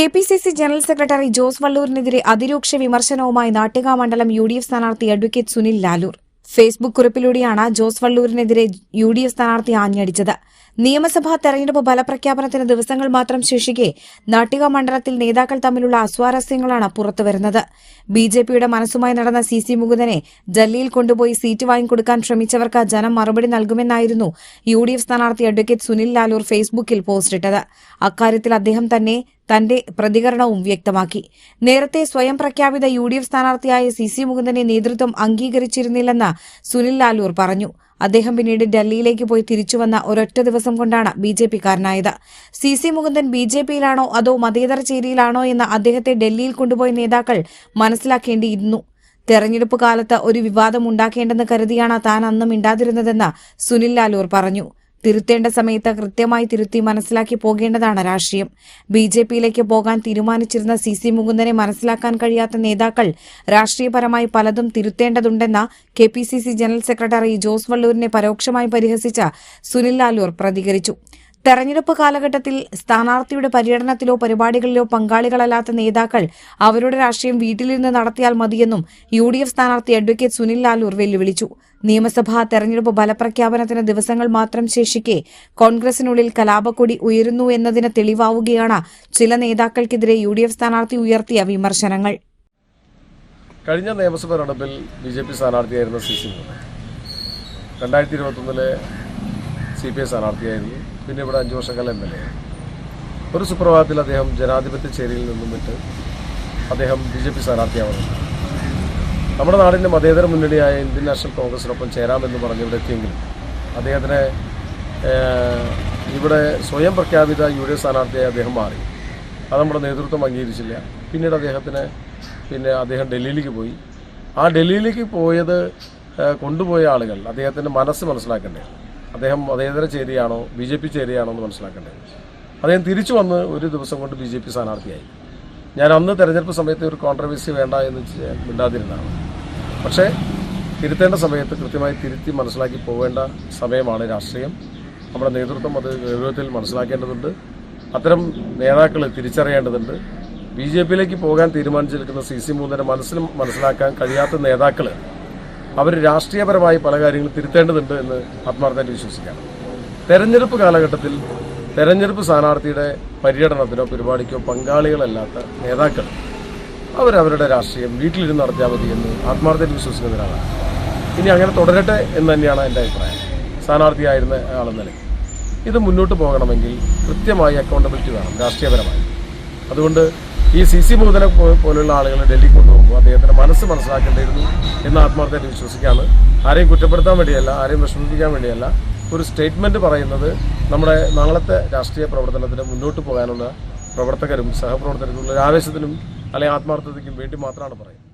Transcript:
KPCC general secretary Jose വള്ളൂരിനെതിരെ അതിരൂക്ഷ വിമർശനവുമായി നാട്ടിക മണ്ഡലം യുഡിഎഫ് സ്ഥാനാർത്ഥി അഡ്വക്കേറ്റ് സുനിൽ ലാലൂർ. ഫേസ്ബുക്ക് കുറിപ്പിലൂടെയാണ് ജോസ് വള്ളൂരിനെതിരെ യുഡിഎഫ് സ്ഥാനാർത്ഥി ആഞ്ഞടിച്ചത്. നിയമസഭാ തെരഞ്ഞെടുപ്പ് ഫലപ്രഖ്യാപനത്തിന് ദിവസങ്ങൾ മാത്രം ശേഷിക്കെ നാട്ടിക മണ്ഡലത്തിൽ നേതാക്കൾ തമ്മിലുള്ള അസ്വാരസ്യങ്ങളാണ് പുറത്തുവരുന്നത്. ബിജെപിയുടെ മനസ്സുമായി നടന്ന സി മുകുന്ദനെ ഡൽഹിയിൽ കൊണ്ടുപോയി സീറ്റ് വാങ്ങിക്കൊടുക്കാൻ ശ്രമിച്ചവർക്ക് ജനം മറുപടി നൽകുമെന്നായിരുന്നു യുഡിഎഫ് സ്ഥാനാർത്ഥി അഡ്വക്കേറ്റ് സുനിൽ ലാലൂർ ഫേസ്ബുക്കിൽ പോസ്റ്റിട്ടത്. അക്കാര്യത്തിൽ അദ്ദേഹം തന്നെ തന്റെ പ്രതികരണവും വ്യക്തമാക്കി. നേരത്തെ സ്വയം പ്രഖ്യാപിത യുഡിഎഫ് സ്ഥാനാർത്ഥിയായ സി മുകുന്ദനെ നേതൃത്വം അംഗീകരിച്ചിരുന്നില്ലെന്ന് സുനിൽ ലാലൂർ പറഞ്ഞു. അദ്ദേഹം പിന്നീട് ഡൽഹിയിലേക്ക് പോയി തിരിച്ചുവന്ന ഒരൊറ്റ ദിവസം കൊണ്ടാണ് ബിജെപിക്കാരനായത്. സി മുകുന്ദൻ ബിജെപിയിലാണോ അതോ മതേതര ചേരിയിലാണോ എന്ന് അദ്ദേഹത്തെ ഡൽഹിയിൽ കൊണ്ടുപോയ നേതാക്കൾ മനസ്സിലാക്കേണ്ടിയിരുന്നു. തെരഞ്ഞെടുപ്പ് കാലത്ത് ഒരു വിവാദം ഉണ്ടാക്കേണ്ടെന്ന് കരുതിയാണ് താൻ അന്ന് മിണ്ടാതിരുന്നതെന്ന് സുനിൽ ലാലൂർ പറഞ്ഞു. തിരുത്തേണ്ട സമയത്ത് കൃത്യമായി തിരുത്തി മനസ്സിലാക്കി പോകേണ്ടതാണ് രാഷ്ട്രീയം. ബിജെപിയിലേക്ക് പോകാൻ തീരുമാനിച്ചിരുന്ന സി മുകുന്ദനെ മനസ്സിലാക്കാൻ കഴിയാത്ത നേതാക്കൾ രാഷ്ട്രീയപരമായി പലതും തിരുത്തേണ്ടതുണ്ടെന്ന് കെപിസിസി ജനറൽ സെക്രട്ടറി ജോസ് വള്ളൂരിനെ പരോക്ഷമായി പരിഹസിച്ച സുനിൽ ലാലൂർ പ്രതികരിച്ചു. തെരഞ്ഞെടുപ്പ് കാലഘട്ടത്തിൽ സ്ഥാനാർത്ഥിയുടെ പര്യടനത്തിലോ പരിപാടികളിലോ പങ്കാളികളല്ലാത്ത നേതാക്കൾ അവരുടെ രാഷ്ട്രീയം വീട്ടിലിരുന്ന് നടത്തിയാൽ മതിയെന്നും യുഡിഎഫ് സ്ഥാനാർത്ഥി അഡ്വക്കേറ്റ് സുനിൽ ലാലൂർ വെല്ലുവിളിച്ചു. നിയമസഭാ തെരഞ്ഞെടുപ്പ് ഫലപ്രഖ്യാപനത്തിന് ദിവസങ്ങൾ മാത്രം ശേഷിക്കെ കോൺഗ്രസിനുള്ളിൽ കലാപക്കൊടി ഉയരുന്നു എന്നതിന് തെളിവാവുകയാണ് ചില നേതാക്കൾക്കെതിരെ യുഡിഎഫ് സ്ഥാനാർത്ഥി ഉയർത്തിയ വിമർശനങ്ങൾ. കഴിഞ്ഞ നിയമസഭാ തെരഞ്ഞെടുപ്പിൽ ബിജെപി സ്ഥാനാർത്ഥിയായിരുന്ന സി മുകുന്ദൻ 2021 CPI സ്ഥാനാർത്ഥിയായിരുന്നു. പിന്നെ ഇവിടെ 5 വർഷക്കാലം MLA. ഒരു സുപ്രഭാതത്തിൽ അദ്ദേഹം ജനാധിപത്യ ചേരിയിൽ നിന്നും വിട്ട് അദ്ദേഹം BJP സ്ഥാനാർത്ഥിയാവുന്നു. നമ്മുടെ നാടിൻ്റെ മതേതര മുന്നണിയായ ഇന്ത്യൻ നാഷണൽ കോൺഗ്രസിനൊപ്പം ചേരാമെന്ന് പറഞ്ഞ് ഇവിടെ എത്തിയെങ്കിലും അദ്ദേഹത്തിന് ഇവിടെ സ്വയം പ്രഖ്യാപിത യുഡിഎഫ് സ്ഥാനാർത്ഥിയായി അദ്ദേഹം മാറി. അത് നമ്മുടെ നേതൃത്വം അംഗീകരിച്ചില്ല. പിന്നീട് അദ്ദേഹം ഡൽഹിയിലേക്ക് പോയി. ആ ഡൽഹിയിലേക്ക് പോയത് കൊണ്ടുപോയ ആളുകൾ അദ്ദേഹത്തിൻ്റെ മനസ്സ് മനസ്സിലാക്കേണ്ടത്. അദ്ദേഹം മതേതര ചേരിയാണോ BJP ചേരിയാണോ എന്ന് മനസ്സിലാക്കേണ്ടത്. അദ്ദേഹം തിരിച്ചു വന്ന് ഒരു ദിവസം കൊണ്ട് BJP സ്ഥാനാർത്ഥിയായി. ഞാൻ അന്ന് തെരഞ്ഞെടുപ്പ് സമയത്ത് ഒരു കോൺട്രവേഴ്സി വേണ്ട എന്ന് മിണ്ടാതിരുന്നതാണ്. പക്ഷേ തിരുത്തേണ്ട സമയത്ത് കൃത്യമായി തിരുത്തി മനസ്സിലാക്കി പോവേണ്ട സമയമാണ് രാഷ്ട്രീയം. നമ്മുടെ നേതൃത്വം അത് ഗൗരവത്തിൽ മനസ്സിലാക്കേണ്ടതുണ്ട്. അത്തരം നേതാക്കൾ തിരിച്ചറിയേണ്ടതുണ്ട്. BJPയിലേക്ക് പോകാൻ തീരുമാനിച്ചിരിക്കുന്ന സി മുകുന്ദനെ മനസ്സിലാക്കാൻ കഴിയാത്ത നേതാക്കൾ അവർ രാഷ്ട്രീയപരമായി പല കാര്യങ്ങളും തിരുത്തേണ്ടതുണ്ട് എന്ന് ആത്മാർത്ഥമായിട്ട് വിശ്വസിക്കുകയാണ്. തെരഞ്ഞെടുപ്പ് കാലഘട്ടത്തിൽ തെരഞ്ഞെടുപ്പ് സ്ഥാനാർത്ഥിയുടെ പര്യടനത്തിനോ പരിപാടിക്കോ പങ്കാളികളല്ലാത്ത നേതാക്കൾ അവരവരുടെ രാഷ്ട്രീയം വീട്ടിലിരുന്ന് നടത്തിയാൽ മതി എന്ന് ആത്മാർത്ഥമായിട്ട് വിശ്വസിക്കുന്നതിനാണ്. ഇനി അങ്ങനെ തുടരട്ടെ എന്ന് തന്നെയാണ് എൻ്റെ അഭിപ്രായം. സ്ഥാനാർത്ഥിയായിരുന്ന ആളെന്ന നിലയ്ക്ക് ഇത് മുന്നോട്ട് പോകണമെങ്കിൽ കൃത്യമായി അക്കൗണ്ടബിലിറ്റി വേണം രാഷ്ട്രീയപരമായി. അതുകൊണ്ട് ഈ സി മുകുന്ദനെ പോലുള്ള ആളുകളെ ഡൽഹി കൊണ്ടുപോകുമ്പോൾ അദ്ദേഹത്തിൻ്റെ മനസ്സ് മനസ്സിലാക്കേണ്ടിയിരുന്നു എന്ന് ആത്മാർത്ഥമായിട്ട് വിശ്വസിക്കുകയാണ്. ആരെയും കുറ്റപ്പെടുത്താൻ വേണ്ടിയല്ല, ആരെയും വിഷമിപ്പിക്കാൻ വേണ്ടിയല്ല. ഒരു സ്റ്റേറ്റ്മെൻറ്റ് പറയുന്നത് നമ്മുടെ നാളത്തെ രാഷ്ട്രീയ പ്രവർത്തനത്തിന് മുന്നോട്ട് പോകാനുള്ള പ്രവർത്തകരും സഹപ്രവർത്തകർക്കുള്ള ഒരു ആവേശത്തിനും അല്ലെങ്കിൽ ആത്മാർത്ഥതയ്ക്കും വേണ്ടി മാത്രമാണ് പറയുന്നത്.